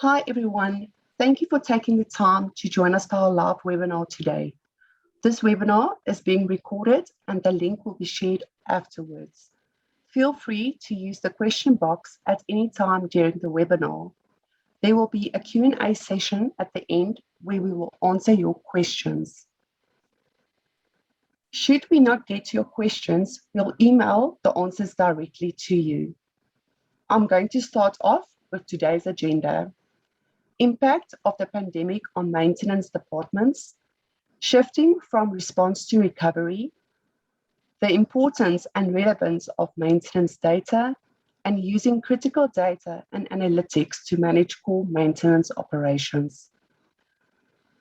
Hi everyone, thank you for taking the time to join us for our live webinar today. This webinar is being recorded and the link will be shared afterwards. Feel free to use the question box at any time during the webinar. There will be a Q&A session at the end where we will answer your questions. Should we not get to your questions, we'll email the answers directly to you. I'm going to start off with today's agenda. Impact of the pandemic on maintenance departments, shifting from response to recovery, the importance and relevance of maintenance data, and using critical data and analytics to manage core maintenance operations.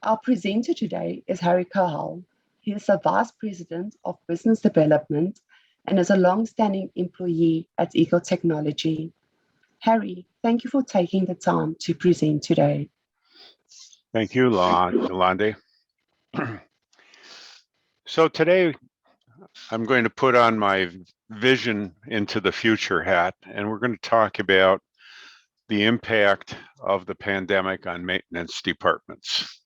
Our presenter today is Harry Kahal. He is a Vice President of Business Development and is a long-standing employee at Eagle Technology. Harry, thank you for taking the time to present today. Thank you, Yolande. So today, I'm going to put on my vision into the future hat, and we're going to talk about the impact of the pandemic on maintenance departments.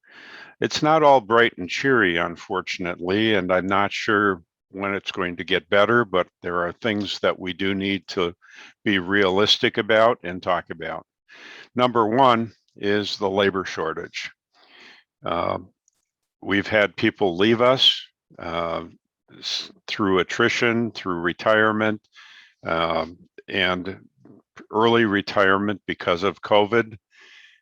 It's not all bright and cheery, unfortunately, and I'm not sure when it's going to get better, but there are things that we do need to be realistic about and talk about. Number one is the labor shortage. We've had people leave us through attrition, through retirement, and early retirement because of COVID.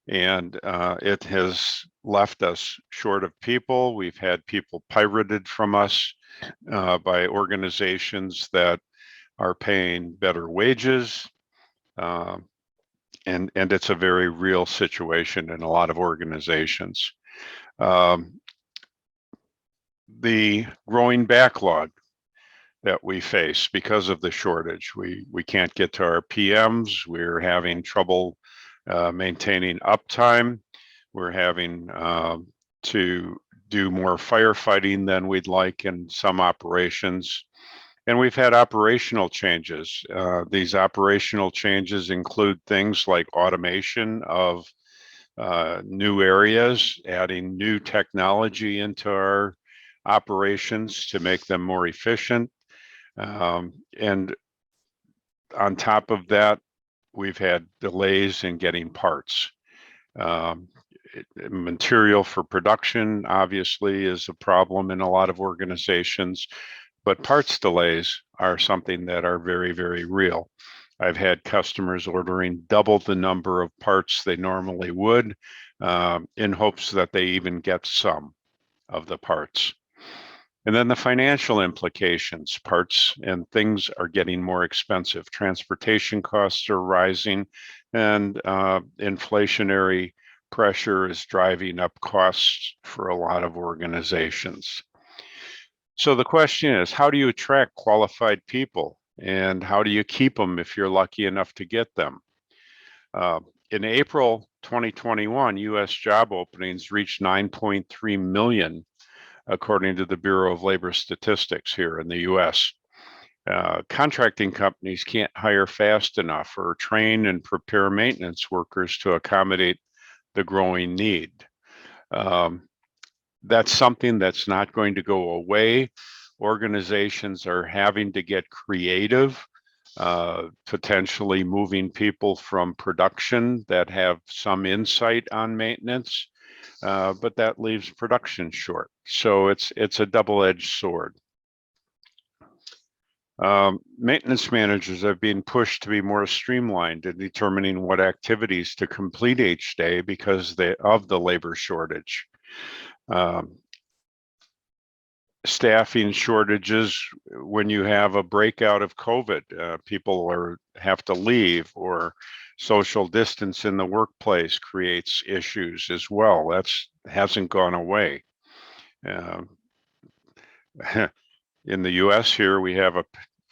And it has left us short of people. We've had people pirated from us by organizations that are paying better wages. And it's a very real situation in a lot of organizations. The growing backlog that we face because of the shortage. We can't get to our PMs. We're having trouble maintaining uptime. We're having to do more firefighting than we'd like in some operations. And we've had operational changes. These operational changes include things like automation of new areas, adding new technology into our operations to make them more efficient. And on top of that, we've had delays in getting parts. Material for production obviously is a problem in a lot of organizations, but parts delays are something that are very, very real. I've had customers ordering double the number of parts they normally would in hopes that they even get some of the parts. And then the financial implications, parts and things are getting more expensive. Transportation costs are rising, and inflationary pressure is driving up costs for a lot of organizations. So the question is, how do you attract qualified people? And how do you keep them if you're lucky enough to get them? In April 2021, US job openings reached 9.3 million, according to the Bureau of Labor Statistics here in the US. Contracting companies can't hire fast enough or train and prepare maintenance workers to accommodate the growing need. That's something that's not going to go away. Organizations are having to get creative, potentially moving people from production that have some insight on maintenance, but that leaves production short. So it's a double-edged sword. Maintenance managers are being pushed to be more streamlined in determining what activities to complete each day because of the labor shortage. Staffing shortages when you have a breakout of COVID, people have to leave, or social distance in the workplace creates issues as well. That hasn't gone away. In the US here, we have a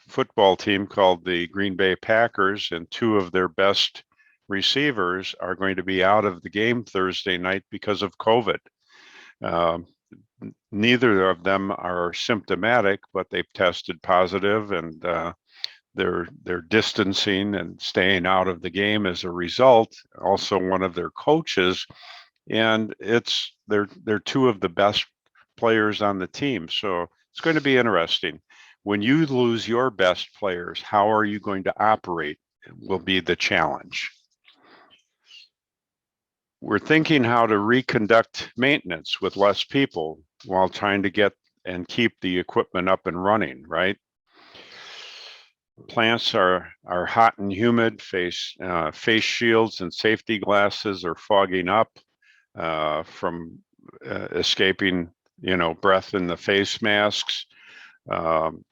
football team called the Green Bay Packers, and two of their best receivers are going to be out of the game Thursday night because of COVID. Neither of them are symptomatic, but they've tested positive, and they're distancing and staying out of the game as a result. Also, one of their coaches, and they're two of the best players on the team. So it's going to be interesting. When you lose your best players, how are you going to operate? Will be the challenge. We're thinking how to reconduct maintenance with less people while trying to get and keep the equipment up and running, right? Plants are hot and humid, face shields and safety glasses are fogging up from escaping, breath in the face masks. Um,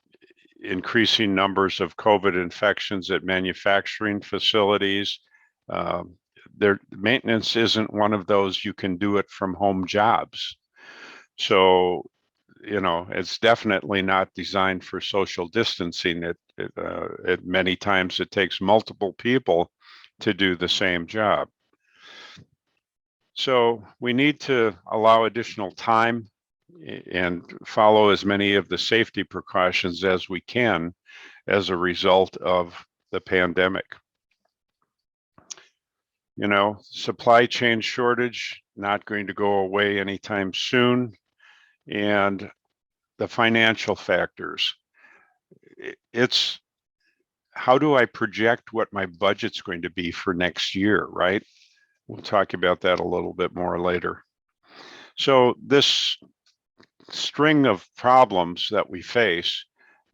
Increasing numbers of COVID infections at manufacturing facilities. Their maintenance isn't one of those you can do it from home jobs. So, it's definitely not designed for social distancing. It many times it takes multiple people to do the same job. So we need to allow additional time and follow as many of the safety precautions as we can as a result of the pandemic. Supply chain shortage, not going to go away anytime soon. And the financial factors. It's how do I project what my budget's going to be for next year, right? We'll talk about that a little bit more later. So this string of problems that we face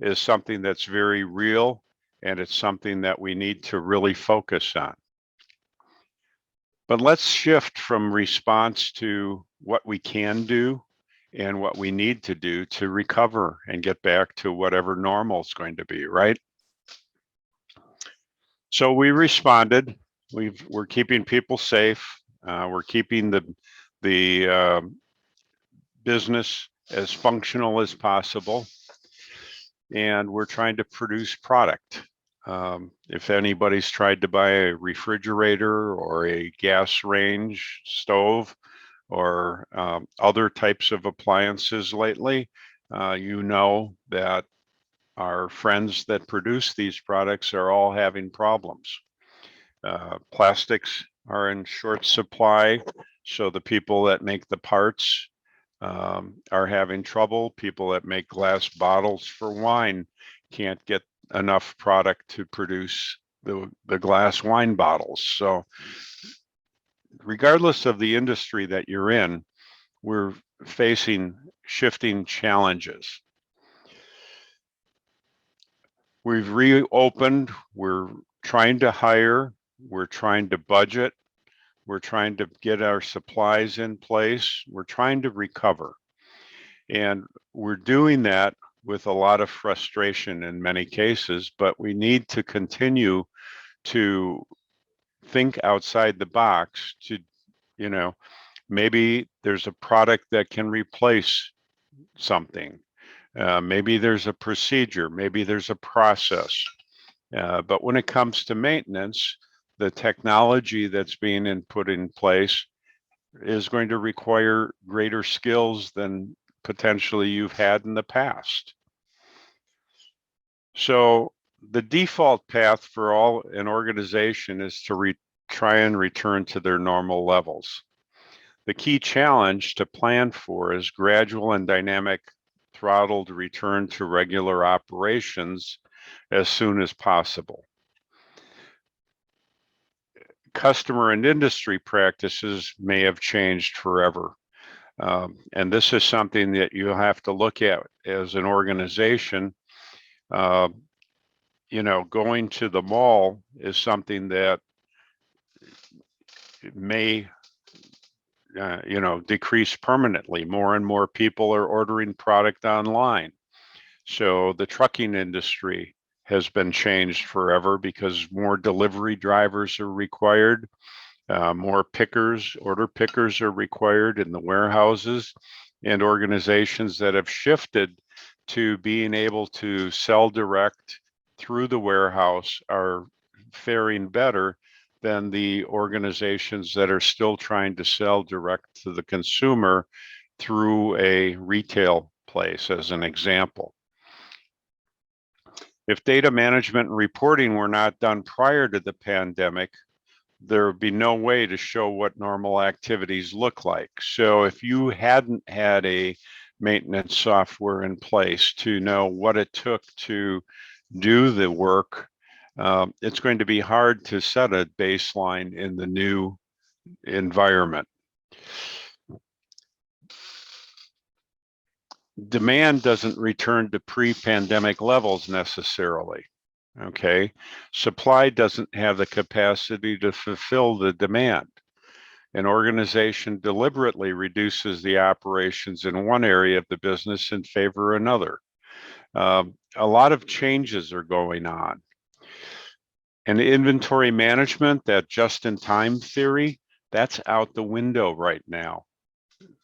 is something that's very real, and it's something that we need to really focus on. But let's shift from response to what we can do and what we need to do to recover and get back to whatever normal is going to be, right? So we responded. We're keeping people safe. We're keeping the business as functional as possible, and we're trying to produce product. If anybody's tried to buy a refrigerator or a gas range stove or other types of appliances lately, you know that our friends that produce these products are all having problems. Plastics are in short supply, so the people that make the parts are having trouble. People that make glass bottles for wine can't get enough product to produce the glass wine bottles. So regardless of the industry that you're in, we're facing shifting challenges. We've reopened, we're trying to hire, we're trying to budget, we're trying to get our supplies in place, we're trying to recover. And we're doing that with a lot of frustration in many cases, but we need to continue to think outside the box to, maybe there's a product that can replace something. Maybe there's a procedure, maybe there's a process. But when it comes to maintenance, the technology that's being put in place is going to require greater skills than potentially you've had in the past. So the default path for an organization is to try and return to their normal levels. The key challenge to plan for is gradual and dynamic throttled return to regular operations as soon as possible. Customer and industry practices may have changed forever. And this is something that you have to look at as an organization. Going to the mall is something that may decrease permanently. More and more people are ordering product online. So the trucking industry has been changed forever because more delivery drivers are required. More order pickers are required in the warehouses, and organizations that have shifted to being able to sell direct through the warehouse are faring better than the organizations that are still trying to sell direct to the consumer through a retail place, as an example. If data management and reporting were not done prior to the pandemic, there would be no way to show what normal activities look like. So if you hadn't had a maintenance software in place to know what it took to do the work, it's going to be hard to set a baseline in the new environment. Demand doesn't return to pre-pandemic levels necessarily. Okay, supply doesn't have the capacity to fulfill the demand. An organization deliberately reduces the operations in one area of the business in favor of another. A lot of changes are going on. And inventory management, that just-in-time theory, that's out the window right now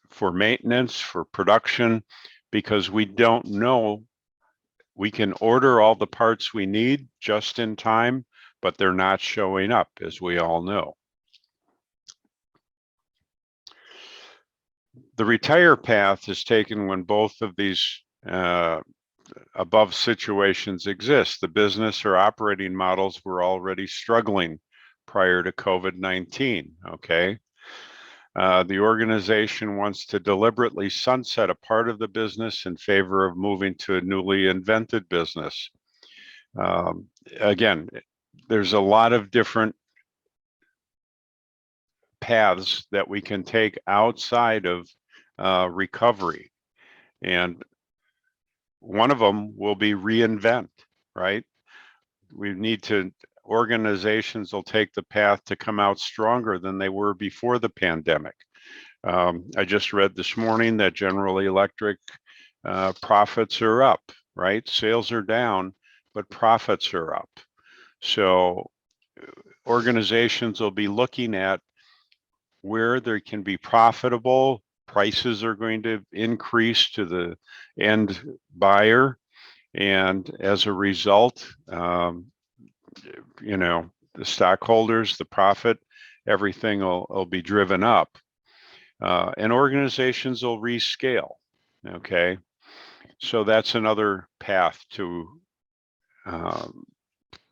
for maintenance, for production, because we don't know. We can order all the parts we need just in time, but they're not showing up, as we all know. The retire path is taken when both of these above situations exist. The business or operating models were already struggling prior to COVID-19, okay? The organization wants to deliberately sunset a part of the business in favor of moving to a newly invented business. Again, there's a lot of different paths that we can take outside of recovery. And one of them will be reinvent, right? We need to, organizations will take the path to come out stronger than they were before the pandemic. I just read this morning that General Electric profits are up, right? Sales are down, but profits are up. So organizations will be looking at where they can be profitable. Prices are going to increase to the end buyer. And as a result, you know, the stockholders, the profit, everything will be driven up. And organizations will rescale, okay? So that's another path to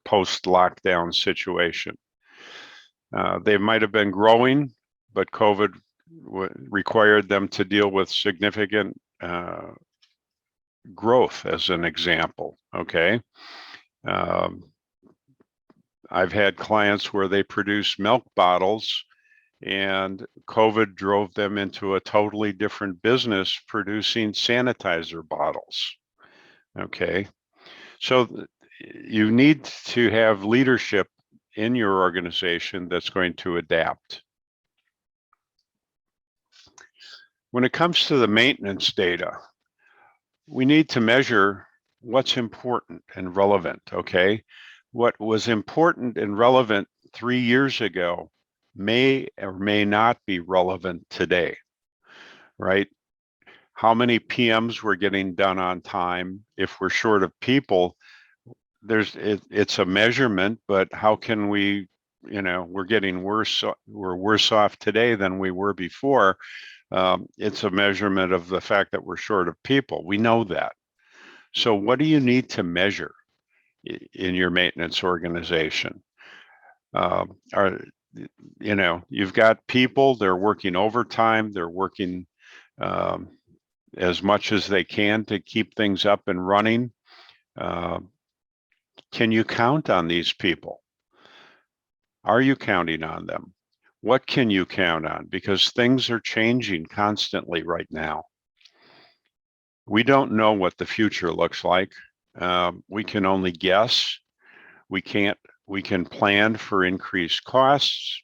post-lockdown situation. They might have been growing, but COVID required them to deal with significant growth, as an example, okay? I've had clients where they produce milk bottles and COVID drove them into a totally different business producing sanitizer bottles, okay? So you need to have leadership in your organization that's going to adapt. When it comes to the maintenance data, we need to measure what's important and relevant, okay? What was important and relevant 3 years ago may or may not be relevant today, right? How many PMs we're getting done on time? If we're short of people, it's a measurement, but how can we, you know, we're getting worse, we're worse off today than we were before. It's a measurement of the fact that we're short of people. We know that. So what do you need to measure in your maintenance organization? You know, you've got people, they're working overtime, they're working as much as they can to keep things up and running. Can you count on these people? Are you counting on them? What can you count on? Because things are changing constantly right now. We don't know what the future looks like. We can only guess. We can plan for increased costs,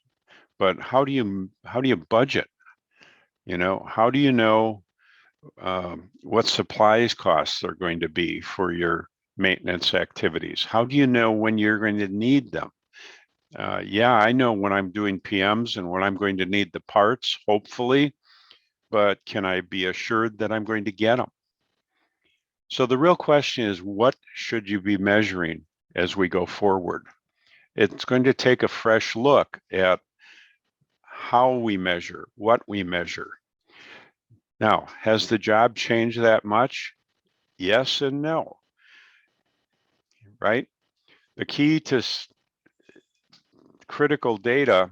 but how do you budget? You know, how do you know what supplies costs are going to be for your maintenance activities? How do you know when you're going to need them? Yeah, I know when I'm doing PMs and when I'm going to need the parts, hopefully, but can I be assured that I'm going to get them? So the real question is, what should you be measuring as we go forward? It's going to take a fresh look at how we measure, what we measure. Now, has the job changed that much? Yes and no. right? The key to critical data,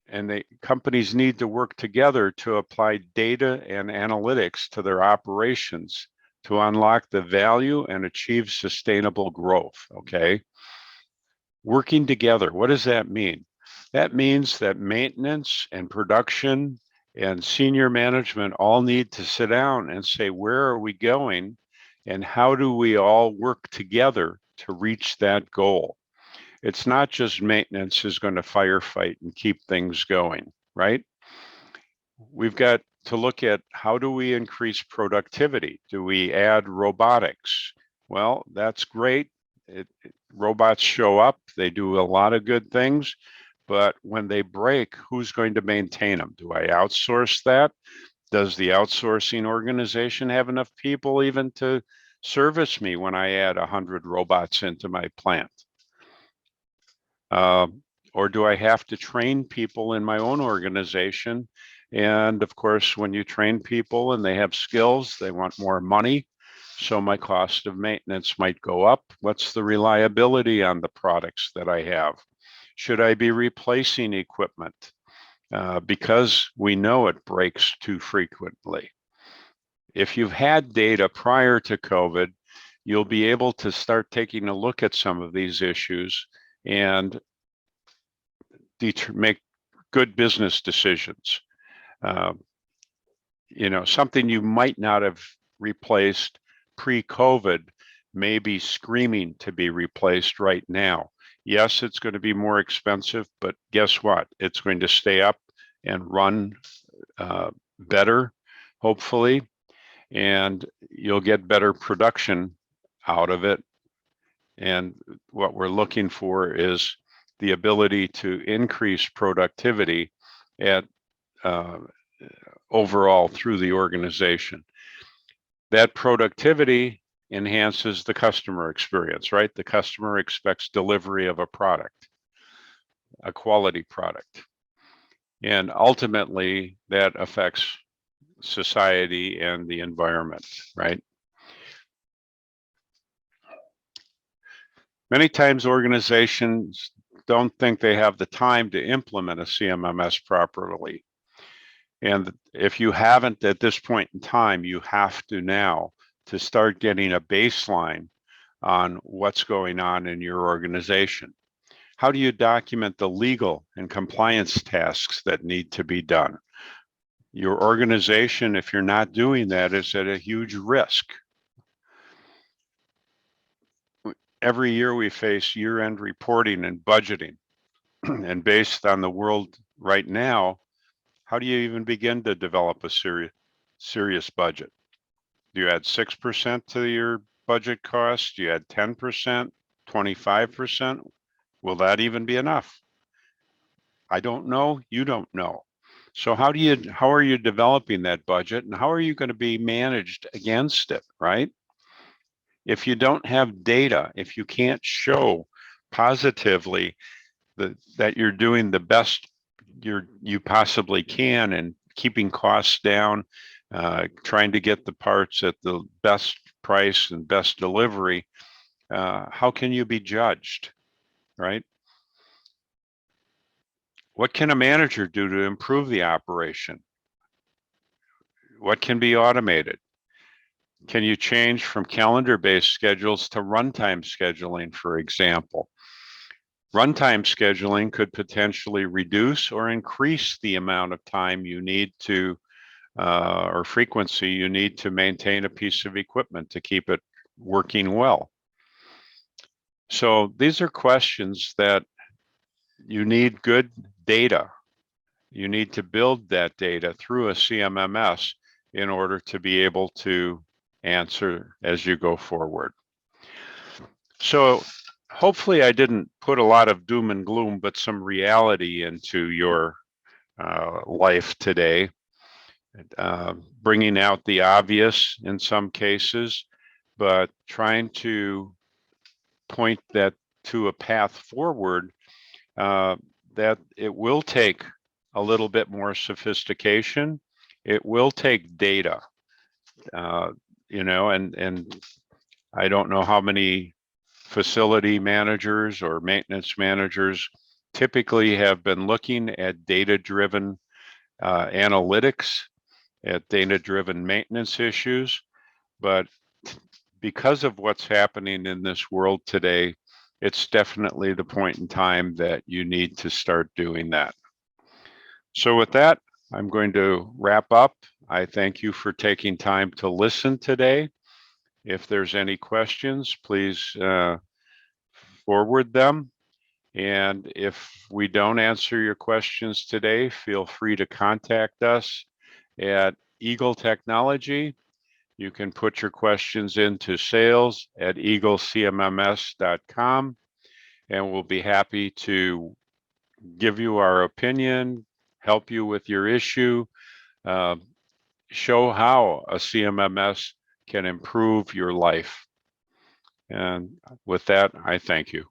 and the companies need to work together to apply data and analytics to their operations to unlock the value and achieve sustainable growth, okay? Working together, what does that mean? That means that maintenance and production and senior management all need to sit down and say, where are we going and how do we all work together to reach that goal? It's not just maintenance is going to firefight and keep things going, right? We've got to look at how do we increase productivity? Do we add robotics? Well, that's great. Robots show up, they do a lot of good things, but when they break, who's going to maintain them? Do I outsource that? Does the outsourcing organization have enough people even to service me when I add 100 robots into my plant? Uh, or do I have to train people in my own organization? And of course, when you train people and they have skills, they want more money. So my cost of maintenance might go up. What's the reliability on the products that I have? Should I be replacing equipment? Because we know it breaks too frequently. If you've had data prior to COVID, you'll be able to start taking a look at some of these issues and make good business decisions. Uh, something you might not have replaced pre-COVID may be screaming to be replaced right now. Yes, it's going to be more expensive, but guess what? It's going to stay up and run better, hopefully, and you'll get better production out of it. And what we're looking for is the ability to increase productivity at overall through the organization. That productivity enhances the customer experience, right? The customer expects delivery of a product, a quality product. And ultimately, that affects society and the environment, right? Many times organizations don't think they have the time to implement a CMMS properly. And if you haven't at this point in time, you have to now to start getting a baseline on what's going on in your organization. How do you document the legal and compliance tasks that need to be done? Your organization, if you're not doing that, is at a huge risk. Every year we face year-end reporting and budgeting. And based on the world right now, how do you even begin to develop a serious budget? Do you add 6% to your budget cost? Do you add 10%, 25%? Will that even be enough? I don't know. You don't know. So how are you developing that budget and how are you going to be managed against it, right? If you don't have data, if you can't show positively that you're doing the best you possibly can and keeping costs down, trying to get the parts at the best price and best delivery, how can you be judged, right? What can a manager do to improve the operation? What can be automated? Can you change from calendar-based schedules to runtime scheduling, for example? Runtime scheduling could potentially reduce or increase the amount of time you need to, or frequency you need to maintain a piece of equipment to keep it working well. So these are questions that you need good data. You need to build that data through a CMMS in order to be able to answer as you go forward. So hopefully I didn't put a lot of doom and gloom, but some reality into your life today, bringing out the obvious in some cases, but trying to point that to a path forward that it will take a little bit more sophistication. It will take data, and I don't know how many facility managers or maintenance managers typically have been looking at data-driven analytics, at data-driven maintenance issues, but because of what's happening in this world today, it's definitely the point in time that you need to start doing that. So with that, I'm going to wrap up. I thank you for taking time to listen today. If there's any questions, please forward them. And if we don't answer your questions today, feel free to contact us at Eagle Technology. You can put your questions into sales@eaglecmms.com, and we'll be happy to give you our opinion, help you with your issue, uh, show how a CMMS can improve your life. And with that, I thank you.